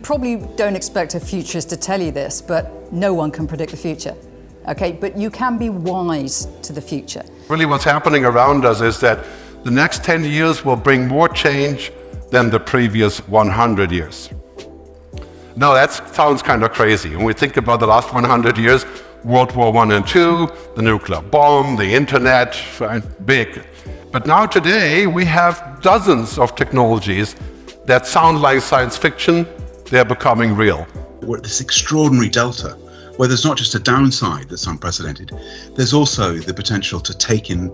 probably don't expect a futurist to tell you this, but no one can predict the future. Okay, but you can be wise to the future. Really what's happening around us is that the next 10 years will bring more change than the previous 100 years. Now that sounds kind of crazy. When we think about the last 100 years, World War I and II, the nuclear bomb, the internet, big. But now today we have dozens of technologies that sound like science fiction, they're becoming real. We're at this extraordinary delta where there's not just a downside that's unprecedented, there's also the potential to take in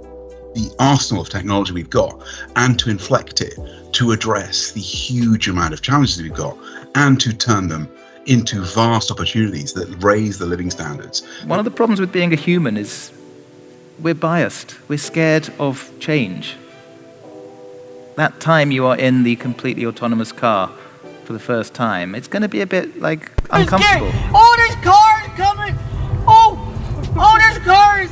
the arsenal of technology we've got and to inflect it to address the huge amount of challenges we've got and to turn them into vast opportunities that raise the living standards. One of the problems with being a human is we're biased. We're scared of change. That time you are in the completely autonomous car for the first time, it's going to be a bit like uncomfortable. Oh, there's cars coming! Oh, there's cars!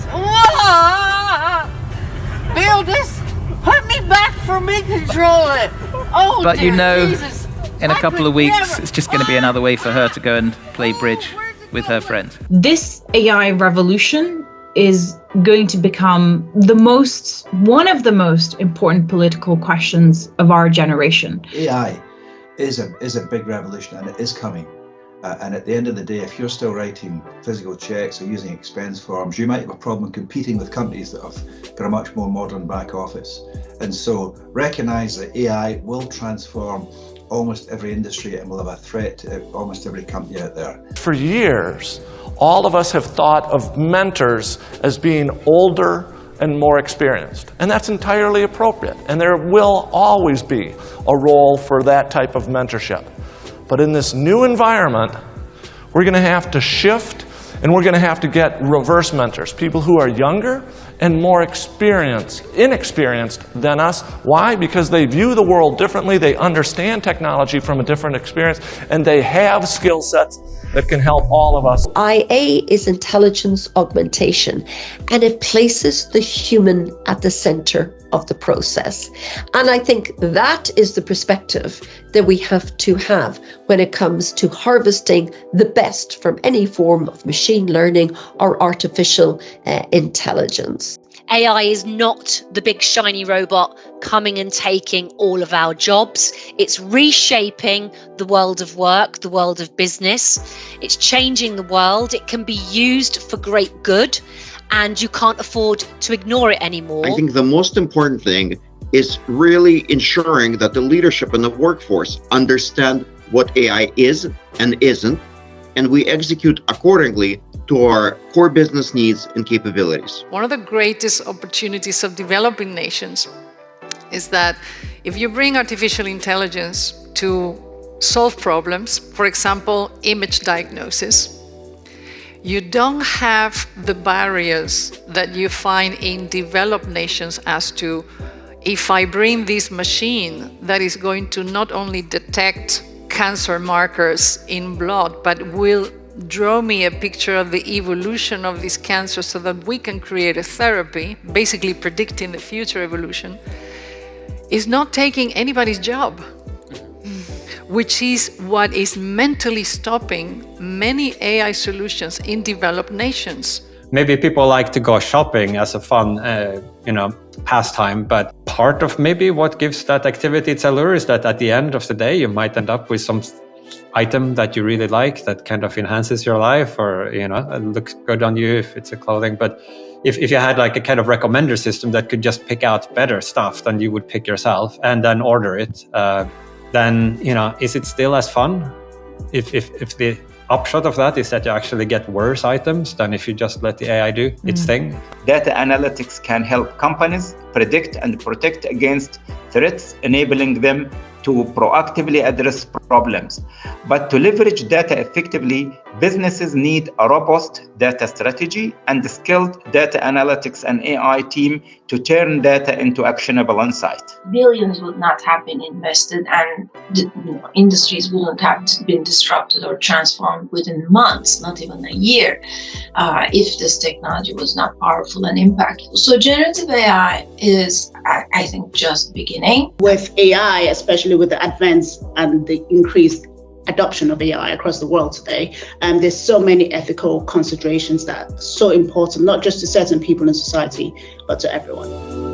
Bill, just put me back for me control it. Oh, but you know, Jesus. in a couple of weeks, it's just going to be another way for her to go and play bridge with her friends. This AI revolution is going to become one of the most important political questions of our generation. AI is a big revolution, and it is coming. And at the end of the day, if you're still writing physical checks or using expense forms, you might have a problem competing with companies that have got a much more modern back office. And so recognize that AI will transform almost every industry and will have a threat to almost every company out there. For years, all of us have thought of mentors as being older and more experienced. And that's entirely appropriate. And there will always be a role for that type of mentorship. But in this new environment, we're going to have to shift, and we're going to have to get reverse mentors, people who are younger and more inexperienced than us. Why? Because they view the world differently, they understand technology from a different experience, and they have skill sets that can help all of us. IA is intelligence augmentation, and it places the human at the center of the process. And I think that is the perspective that we have to have when it comes to harvesting the best from any form of machine learning or artificial intelligence. AI is not the big shiny robot coming and taking all of our jobs. It's reshaping the world of work, the world of business. It's changing the world. It can be used for great good, and you can't afford to ignore it anymore. I think the most important thing is really ensuring that the leadership and the workforce understand what AI is and isn't, and we execute accordingly to our core business needs and capabilities. One of the greatest opportunities of developing nations is that if you bring artificial intelligence to solve problems, for example, image diagnosis, you don't have the barriers that you find in developed nations as to, if I bring this machine that is going to not only detect cancer markers in blood, but will draw me a picture of the evolution of this cancer so that we can create a therapy, basically predicting the future evolution, is not taking anybody's job, which is what is mentally stopping many AI solutions in developed nations. Maybe people like to go shopping as a fun, pastime, but part of maybe what gives that activity its allure is that at the end of the day, you might end up with some item that you really like that kind of enhances your life, or it looks good on you if it's a clothing. But if you had like a kind of recommender system that could just pick out better stuff than you would pick yourself and then order it, then is it still as fun? If the upshot of that is that you actually get worse items than if you just let the AI do its thing. Data analytics can help companies predict and protect against threats, enabling them to proactively address problems. But to leverage data effectively, businesses need a robust data strategy and a skilled data analytics and AI team to turn data into actionable insight. Billions would not have been invested, and industries wouldn't have been disrupted or transformed within months, not even a year, if this technology was not powerful and impactful. So generative AI is, I think, just beginning. With AI, especially with the advance and the increased adoption of AI across the world today. There's so many ethical considerations that are so important, not just to certain people in society, but to everyone.